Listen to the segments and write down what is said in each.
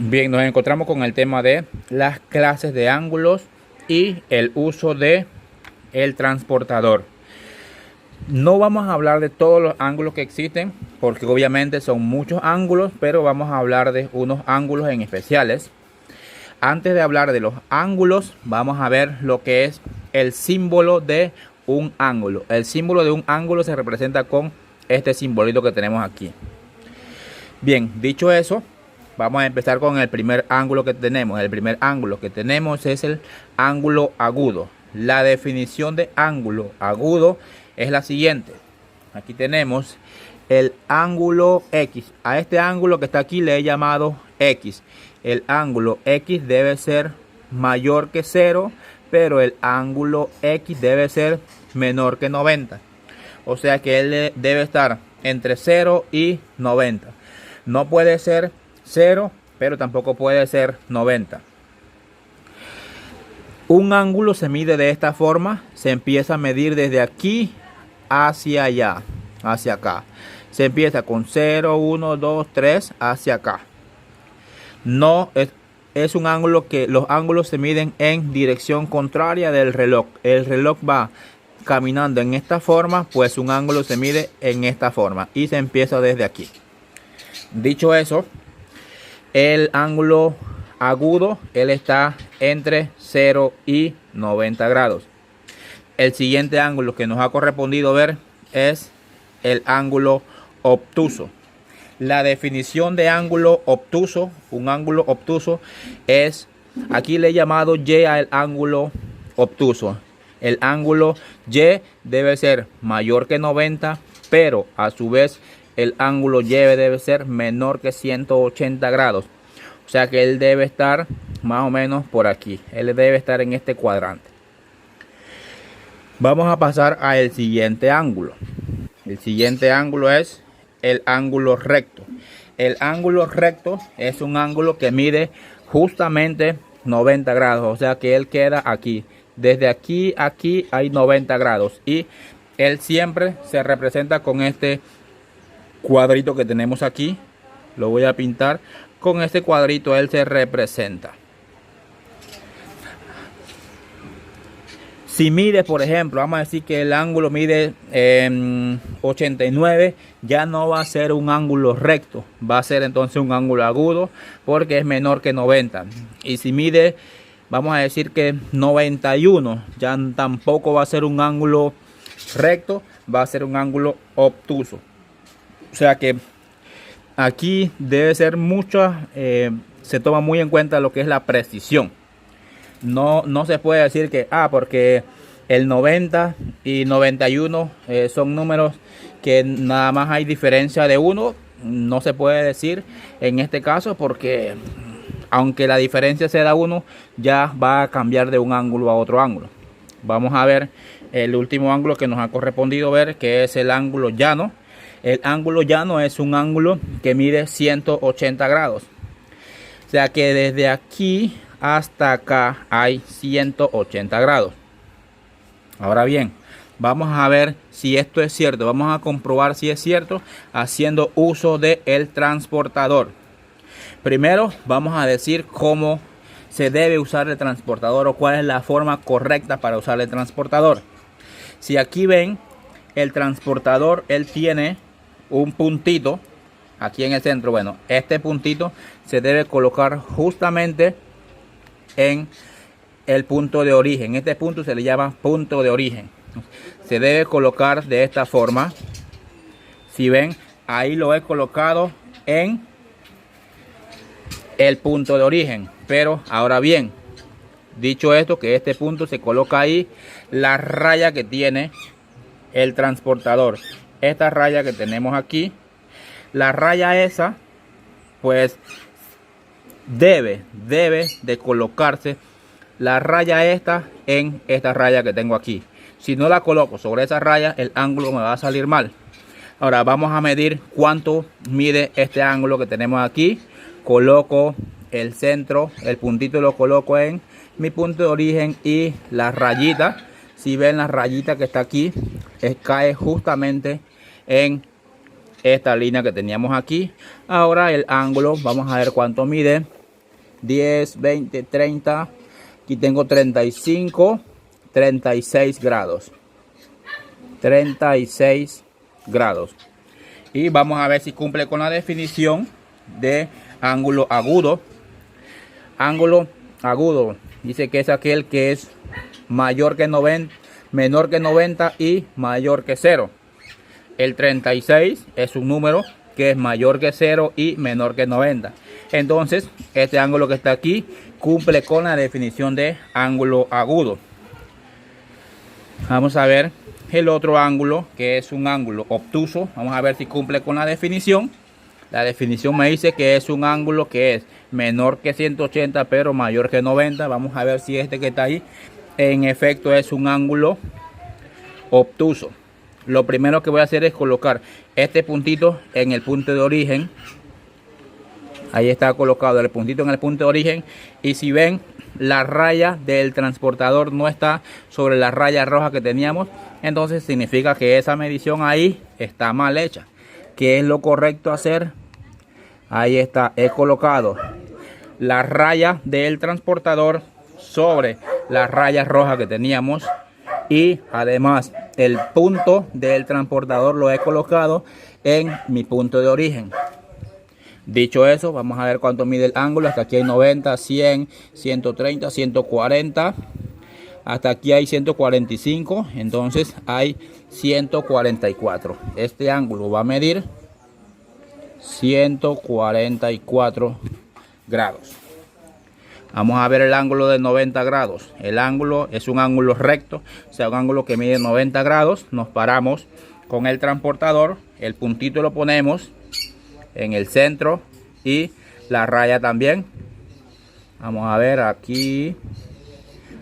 Bien, nos encontramos con el tema de las clases de ángulos y el uso de el transportador. No vamos a hablar de todos los ángulos que existen, porque obviamente son muchos ángulos, pero vamos a hablar de unos ángulos en especiales. Antes de hablar de los ángulos, vamos a ver lo que es el símbolo de un ángulo. El símbolo de un ángulo se representa con este simbolito que tenemos aquí. Bien, dicho eso, vamos a empezar con el primer ángulo que tenemos. El primer ángulo que tenemos es el ángulo agudo. La definición de ángulo agudo es la siguiente. Aquí tenemos el ángulo X. A este ángulo que está aquí le he llamado X. El ángulo X debe ser mayor que 0, pero el ángulo X debe ser menor que 90. O sea que él debe estar entre 0 y 90. No puede ser 0, pero tampoco puede ser 90. Un ángulo se mide de esta forma. Se empieza a medir desde aquí hacia allá, hacia acá. Se empieza con 0, 1, 2, 3 hacia acá. No es un ángulo que los ángulos se miden en dirección contraria del reloj. El reloj va caminando en esta forma, pues un ángulo se mide en esta forma y se empieza desde aquí. Dicho eso, el ángulo agudo, él está entre 0 y 90 grados. El siguiente ángulo que nos ha correspondido ver es el ángulo obtuso. La definición de ángulo obtuso, un ángulo obtuso es, aquí le he llamado Y al ángulo obtuso. El ángulo Y debe ser mayor que 90, pero a su vez el ángulo Y debe ser menor que 180 grados. O sea que él debe estar más o menos por aquí. Él debe estar en este cuadrante. Vamos a pasar al siguiente ángulo. El siguiente ángulo es el ángulo recto. El ángulo recto es un ángulo que mide justamente 90 grados. O sea que él queda aquí. Desde aquí a aquí hay 90 grados. Y él siempre se representa con este cuadrito que tenemos aquí. Lo voy a pintar. Con este cuadrito él se representa. Si mide, por ejemplo, vamos a decir que el ángulo mide 89, ya no va a ser un ángulo recto, va a ser entonces un ángulo agudo porque es menor que 90. Y si mide, vamos a decir que 91, ya tampoco va a ser un ángulo recto, va a ser un ángulo obtuso. O sea que aquí debe ser se toma muy en cuenta lo que es la precisión. No se puede decir que porque el 90 y 91 son números que nada más hay diferencia de 1. No se puede decir en este caso porque aunque la diferencia sea de 1, ya va a cambiar de un ángulo a otro ángulo. Vamos a ver el último ángulo que nos ha correspondido ver, que es el ángulo llano. El ángulo llano es un ángulo que mide 180 grados. O sea que desde aquí hasta acá hay 180 grados. Ahora bien, vamos a ver si esto es cierto. Vamos a comprobar si es cierto haciendo uso del transportador. Primero vamos a decir cómo se debe usar el transportador o cuál es la forma correcta para usar el transportador. Si aquí ven, el transportador él tiene un puntito aquí en el centro. Bueno, este puntito se debe colocar justamente en el punto de origen. Este punto se le llama punto de origen. Se debe colocar de esta forma. Si ven, ahí lo he colocado en el punto de origen. Pero ahora bien, dicho esto, que este punto se coloca ahí, la raya que tiene el transportador, esta raya que tenemos aquí, la raya esa, pues debe de colocarse la raya esta en esta raya que tengo aquí. Si no la coloco sobre esa raya, el ángulo me va a salir mal. Ahora vamos a medir cuánto mide este ángulo que tenemos aquí. Coloco el centro, el puntito lo coloco en mi punto de origen y la rayita, si ven la rayita que está aquí, cae justamente en esta línea que teníamos aquí. Ahora el ángulo, vamos a ver cuánto mide. 10, 20, 30. Aquí tengo 35, 36 grados. 36 grados. Y vamos a ver si cumple con la definición de ángulo agudo. Ángulo agudo dice que es aquel que es mayor que 90, menor que 90 y mayor que 0. El 36 es un número que es mayor que 0 y menor que 90. Entonces, este ángulo que está aquí cumple con la definición de ángulo agudo. Vamos a ver el otro ángulo, que es un ángulo obtuso. Vamos a ver si cumple con la definición. La definición me dice que es un ángulo que es menor que 180 pero mayor que 90. Vamos a ver si este que está ahí en efecto es un ángulo obtuso. Lo primero que voy a hacer es colocar este puntito en el punto de origen. Ahí está colocado el puntito en el punto de origen. Y si ven, la raya del transportador no está sobre la raya roja que teníamos. Entonces significa que esa medición ahí está mal hecha. ¿Qué es lo correcto hacer? Ahí está, he colocado la raya del transportador sobre la raya roja que teníamos. Y además el punto del transportador lo he colocado en mi punto de origen. Dicho eso, vamos a ver cuánto mide el ángulo. Hasta aquí hay 90, 100, 130, 140. Hasta aquí hay 145. Entonces hay 144. Este ángulo va a medir 144 grados. Vamos a ver el ángulo de 90 grados. El ángulo es un ángulo recto, o sea, un ángulo que mide 90 grados. Nos paramos con el transportador, el puntito lo ponemos en el centro y la raya también. Vamos a ver aquí.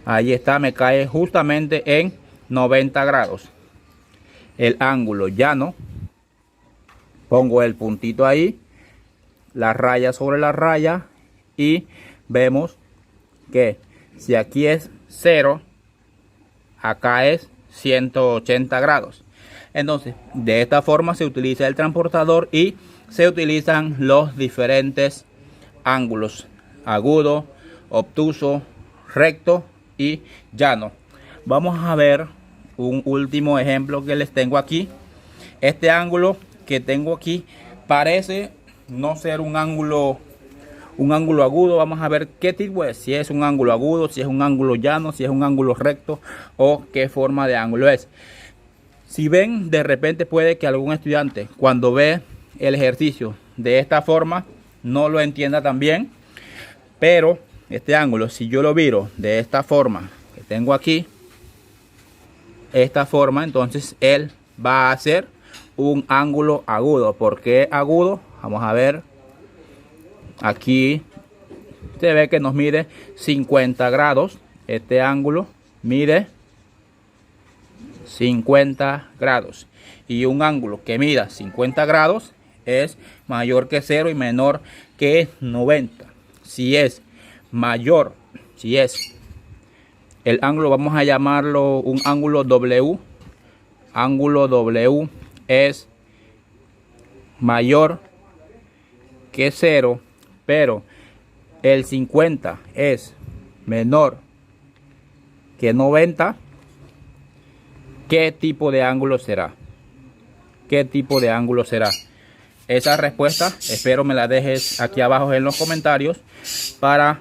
Ahí está, me cae justamente en 90 grados. El ángulo llano. Pongo el puntito ahí, la raya sobre la raya y vemos que si aquí es 0, acá es 180 grados. Entonces, de esta forma se utiliza el transportador y se utilizan los diferentes ángulos: agudo, obtuso, recto y llano. Vamos a ver un último ejemplo que les tengo aquí. Este ángulo que tengo aquí parece no ser un ángulo agudo. Vamos a ver qué tipo es, si es un ángulo agudo, si es un ángulo llano, si es un ángulo recto o qué forma de ángulo es. Si ven, de repente puede que algún estudiante cuando ve el ejercicio de esta forma no lo entienda tan bien, pero este ángulo, si yo lo viro de esta forma que tengo aquí, esta forma, entonces él va a ser un ángulo agudo. ¿Por qué agudo? Vamos a ver. Aquí se ve que nos mide 50 grados. Este ángulo mide 50 grados. Y un ángulo que mida 50 grados es mayor que 0 y menor que 90. Si es mayor, si es el ángulo, vamos a llamarlo un ángulo W. Ángulo W es mayor que 0, pero el 50 es menor que 90. ¿Qué tipo de ángulo será? ¿Qué tipo de ángulo será? Esa respuesta espero me la dejes aquí abajo en los comentarios para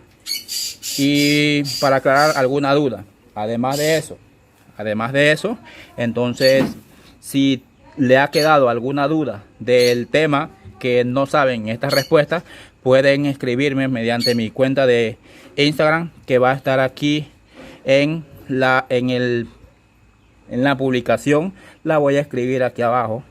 aclarar alguna duda. Además de eso, entonces, si le ha quedado alguna duda del tema que no saben esta respuesta, pueden escribirme mediante mi cuenta de Instagram, que va a estar aquí en la publicación. La voy a escribir aquí abajo.